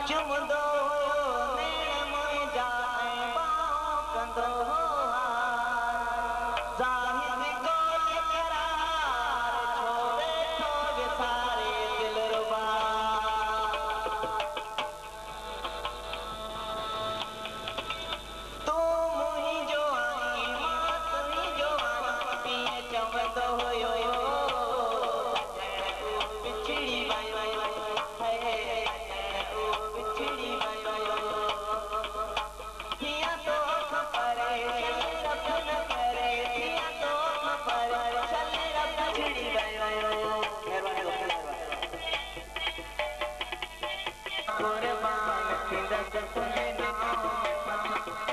चुमंदो नेण मुंहिंजा बाहों कंदो ज़ाहिर कोन करार छो वेठो विसारे दिलरुबा तूं मुंहिंजो आहीं मां तुंहिंजो आहियां पीअं चवंदो हुयो बिछड़ी वियो बिछड़ी वियो कीअं तोख परे रब न करे कीअं तोख परे चल रब बिछड़ी वियो कुर्बान थींदसि तुंहिंजे नाम